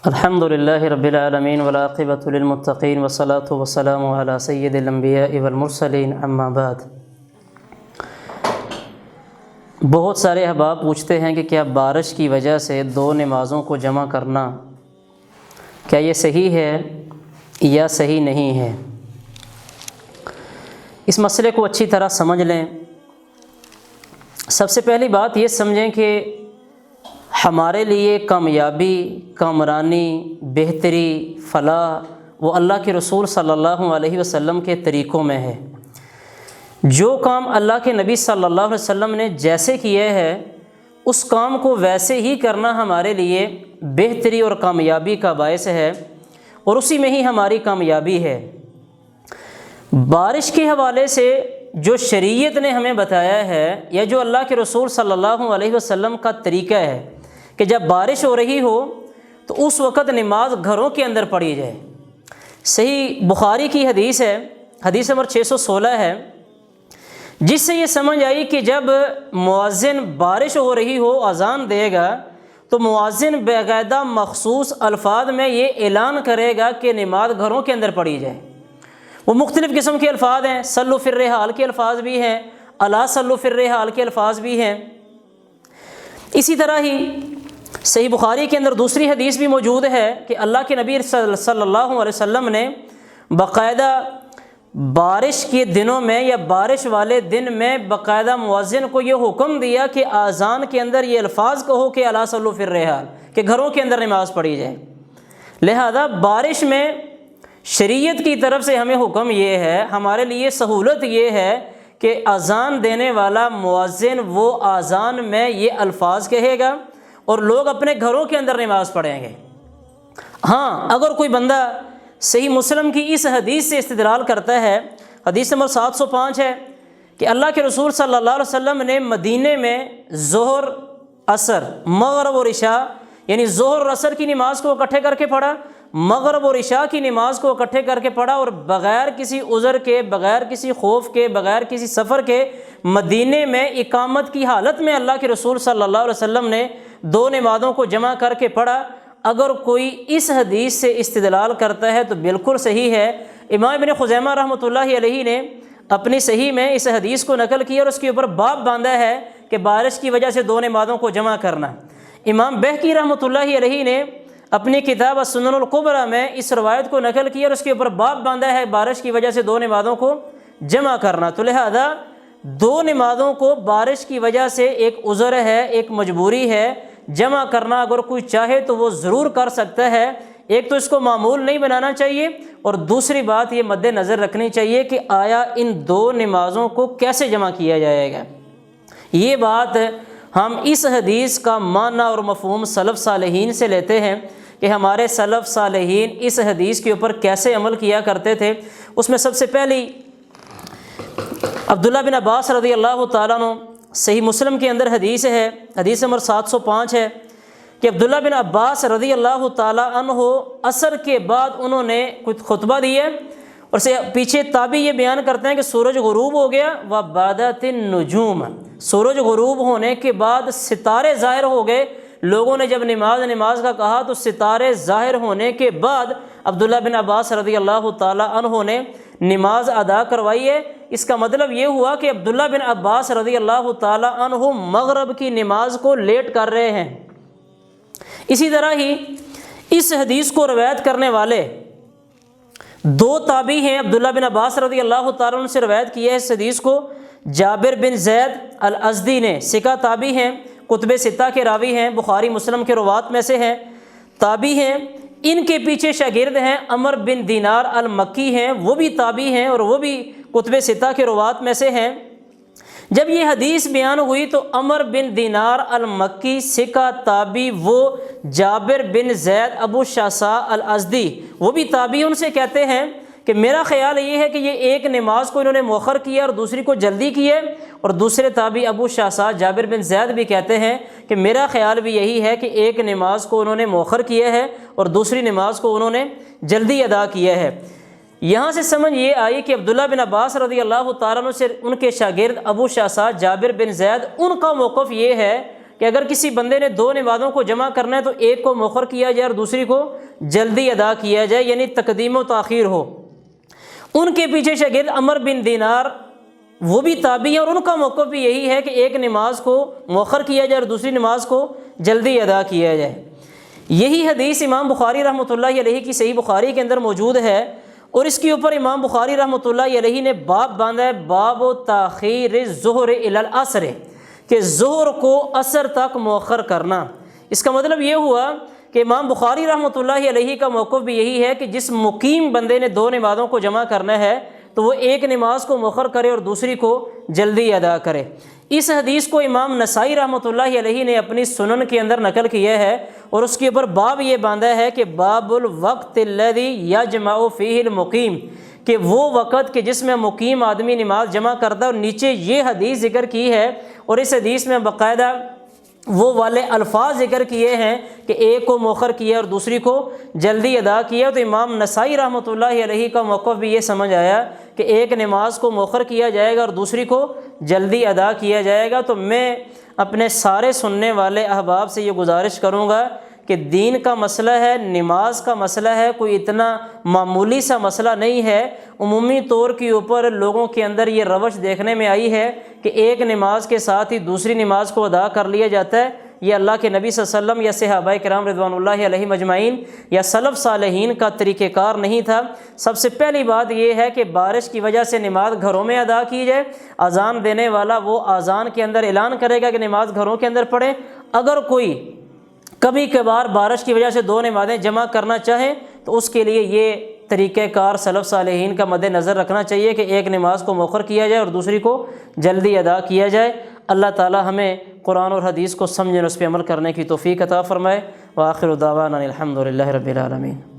الحمد للہ رب العالمین والعاقبۃ للمتقین والصلاۃ والسلام علی سید الانبیاء والمرسلین اما بعد۔ بہت سے احباب پوچھتے ہیں کہ کیا بارش کی وجہ سے دو نمازوں کو جمع کرنا کیا یہ صحیح ہے یا صحیح نہیں ہے؟ اس مسئلے کو اچھی طرح سمجھ لیں۔ سب سے پہلی بات یہ سمجھیں کہ ہمارے لیے کامیابی، کامرانی، بہتری، فلاح وہ اللہ کے رسول صلی اللہ علیہ وسلم کے طریقوں میں ہے۔ جو کام اللہ کے نبی صلی اللہ علیہ وسلم نے جیسے کیے ہے اس کام کو ویسے ہی کرنا ہمارے لیے بہتری اور کامیابی کا باعث ہے، اور اسی میں ہی ہماری کامیابی ہے۔ بارش کے حوالے سے جو شریعت نے ہمیں بتایا ہے یا جو اللہ کے رسول صلی اللہ علیہ وسلم کا طریقہ ہے کہ جب بارش ہو رہی ہو تو اس وقت نماز گھروں کے اندر پڑھی جائے۔ صحیح بخاری کی حدیث ہے، حدیث نمبر 616 ہے، جس سے یہ سمجھ آئی کہ جب مؤذن بارش ہو رہی ہو اذان دے گا تو مؤذن باقاعدہ مخصوص الفاظ میں یہ اعلان کرے گا کہ نماز گھروں کے اندر پڑھی جائے۔ وہ مختلف قسم کے الفاظ ہیں، صلوا فی الرحال کے الفاظ بھی ہیں، الا صلوا فی الرحال کے الفاظ بھی ہیں۔ اسی طرح ہی صحیح بخاری کے اندر دوسری حدیث بھی موجود ہے کہ اللہ کے نبی صلی اللہ علیہ وسلم نے باقاعدہ بارش کے دنوں میں یا بارش والے دن میں باقاعدہ مؤذن کو یہ حکم دیا کہ اذان کے اندر یہ الفاظ کہو کہ الا صلوا فی الرحال، کہ گھروں کے اندر نماز پڑھی جائے۔ لہذا بارش میں شریعت کی طرف سے ہمیں حکم یہ ہے، ہمارے لیے سہولت یہ ہے کہ اذان دینے والا مؤذن وہ اذان میں یہ الفاظ کہے گا اور لوگ اپنے گھروں کے اندر نماز پڑھیں گے۔ ہاں، اگر کوئی بندہ صحیح مسلم کی اس حدیث سے استدلال کرتا ہے، حدیث نمبر 705 ہے کہ اللہ کے رسول صلی اللہ علیہ وسلم نے مدینے میں ظہر، عصر، مغرب اور عشاء یعنی ظہر اور عصر کی نماز کو اکٹھے کر کے پڑھا، مغرب اور عشاء کی نماز کو اکٹھے کر کے پڑھا، اور بغیر کسی عذر کے، بغیر کسی خوف کے، بغیر کسی سفر کے مدینے میں اقامت کی حالت میں اللہ کے رسول صلی اللہ علیہ وسلم نے دو نمازوں کو جمع کر کے پڑھا۔ اگر کوئی اس حدیث سے استدلال کرتا ہے تو بالکل صحیح ہے۔ امام ابن خزیمہ رحمۃ اللہ علیہ نے اپنی صحیح میں اس حدیث کو نقل کیا اور اس کے اوپر باب باندھا ہے کہ بارش کی وجہ سے دو نمازوں کو جمع کرنا۔ امام بہقی رحمۃ اللہ علیہ نے اپنی کتاب السنن الکبریٰ میں اس روایت کو نقل کیا اور اس کے اوپر باب باندھا ہے بارش کی وجہ سے دو نمازوں کو جمع کرنا۔ تو لہذا دو نمازوں کو بارش کی وجہ سے ایک عذر ہے، ایک مجبوری ہے، جمع کرنا اگر کوئی چاہے تو وہ ضرور کر سکتا ہے۔ ایک تو اس کو معمول نہیں بنانا چاہیے، اور دوسری بات یہ مد نظر رکھنی چاہیے کہ آیا ان دو نمازوں کو کیسے جمع کیا جائے گا۔ یہ بات ہم اس حدیث کا معنی اور مفہوم سلف صالحین سے لیتے ہیں کہ ہمارے سلف صالحین اس حدیث کے اوپر کیسے عمل کیا کرتے تھے۔ اس میں سب سے پہلی عبداللہ بن عباس رضی اللہ تعالیٰ عنہ، صحیح مسلم کے اندر حدیث ہے، حدیث نمبر 705 ہے کہ عبداللہ بن عباس رضی اللہ تعالیٰ عنہ عصر کے بعد انہوں نے کچھ خطبہ دیا، اور سے پیچھے تابعی یہ بیان کرتے ہیں کہ سورج غروب ہو گیا، وَبَدَتِ النُّجُومُ، سورج غروب ہونے کے بعد ستارے ظاہر ہو گئے۔ لوگوں نے جب نماز کا کہا تو ستارے ظاہر ہونے کے بعد عبداللہ بن عباس رضی اللہ تعالیٰ عنہ نے نماز ادا کروائی ہے۔ اس کا مطلب یہ ہوا کہ عبداللہ بن عباس رضی اللہ تعالیٰ عنہ مغرب کی نماز کو لیٹ کر رہے ہیں۔ اسی طرح ہی اس حدیث کو روایت کرنے والے دو تابعی ہیں، عبداللہ بن عباس رضی اللہ تعالیٰ عنہ سے روایت کی ہے اس حدیث کو جابر بن زید الازدی نے، ثقہ تابعی ہیں، کتب ستہ کے راوی ہیں، بخاری مسلم کے روات میں سے ہیں، تابعی ہیں۔ ان کے پیچھے شاگرد ہیں عمر بن دینار المکی ہیں، وہ بھی تابعی ہیں اور وہ بھی کتب ستہ کے روات میں سے ہیں۔ جب یہ حدیث بیان ہوئی تو عمر بن دینار المکی ثقہ تابعی، وہ جابر بن زید ابو شعثاء الازدی وہ بھی تابعی، ان سے کہتے ہیں کہ میرا خیال یہ ہے کہ یہ ایک نماز کو انہوں نے مؤخر کیا اور دوسری کو جلدی کی ہے، اور دوسرے تابعی ابو شعثاء جابر بن زید بھی کہتے ہیں کہ میرا خیال بھی یہی ہے کہ ایک نماز کو انہوں نے مؤخر کیا ہے اور دوسری نماز کو انہوں نے جلدی ادا کیا ہے۔ یہاں سے سمجھ یہ آئی کہ عبداللہ بن عباس رضی اللہ تعالیٰ عنہ سے ان کے شاگرد ابو شعثاء جابر بن زید، ان کا موقف یہ ہے کہ اگر کسی بندے نے دو نمازوں کو جمع کرنا ہے تو ایک کو مؤخر کیا جائے اور دوسری کو جلدی ادا کیا جائے، یعنی تقدیم و تاخیر ہو۔ ان کے پیچھے شاگرد عمر بن دینار وہ بھی تابعی ہیں، اور ان کا موقف بھی یہی ہے کہ ایک نماز کو مؤخر کیا جائے اور دوسری نماز کو جلدی ادا کیا جائے۔ یہی حدیث امام بخاری رحمۃ اللہ علیہ کی صحیح بخاری کے اندر موجود ہے، اور اس کے اوپر امام بخاری رحمۃ اللہ علیہ نے باب باندھا ہے، باب تاخیر الظہر الی العصر، کہ ظہر کو عصر تک مؤخر کرنا۔ اس کا مطلب یہ ہوا کہ امام بخاری رحمۃ اللہ علیہ کا موقف بھی یہی ہے کہ جس مقیم بندے نے دو نمازوں کو جمع کرنا ہے تو وہ ایک نماز کو مؤخر کرے اور دوسری کو جلدی ادا کرے۔ اس حدیث کو امام نسائی رحمۃ اللہ علیہ نے اپنی سنن کے اندر نقل کیا ہے، اور اس کے اوپر باب یہ باندھا ہے کہ باب الوقت الذی یجمع فیہ المقیم، کہ وہ وقت کہ جس میں مقیم آدمی نماز جمع کرتا ہے، اور نیچے یہ حدیث ذکر کی ہے، اور اس حدیث میں باقاعدہ وہ والے الفاظ ذکر کیے ہیں کہ ایک کو مؤخر کیا اور دوسری کو جلدی ادا کیا۔ تو امام نسائی رحمۃ اللہ علیہ کا موقف بھی یہ سمجھ آیا کہ ایک نماز کو مؤخر کیا جائے گا اور دوسری کو جلدی ادا کیا جائے گا۔ تو میں اپنے سارے سننے والے احباب سے یہ گزارش کروں گا کہ دین کا مسئلہ ہے، نماز کا مسئلہ ہے، کوئی اتنا معمولی سا مسئلہ نہیں ہے۔ عمومی طور کے اوپر لوگوں کے اندر یہ روش دیکھنے میں آئی ہے کہ ایک نماز کے ساتھ ہی دوسری نماز کو ادا کر لیا جاتا ہے۔ یہ اللہ کے نبی صلی اللہ علیہ وسلم یا صحابہ کرام رضوان اللہ علیہم اجمعین یا سلف صالحین کا طریقہ کار نہیں تھا۔ سب سے پہلی بات یہ ہے کہ بارش کی وجہ سے نماز گھروں میں ادا کی جائے۔ اذان دینے والا وہ اذان کے اندر اعلان کرے گا کہ نماز گھروں کے اندر پڑھیں۔ اگر کوئی کبھی کبھار بارش کی وجہ سے دو نمازیں جمع کرنا چاہے تو اس کے لیے یہ طریقہ کار سلف صالحین کا مد نظر رکھنا چاہیے کہ ایک نماز کو مؤخر کیا جائے اور دوسری کو جلدی ادا کیا جائے۔ اللہ تعالی ہمیں قرآن اور حدیث کو سمجھنے اور اس پہ عمل کرنے کی توفیق عطا فرمائے۔ وآخر دعوانا الحمد للہ رب العالمین۔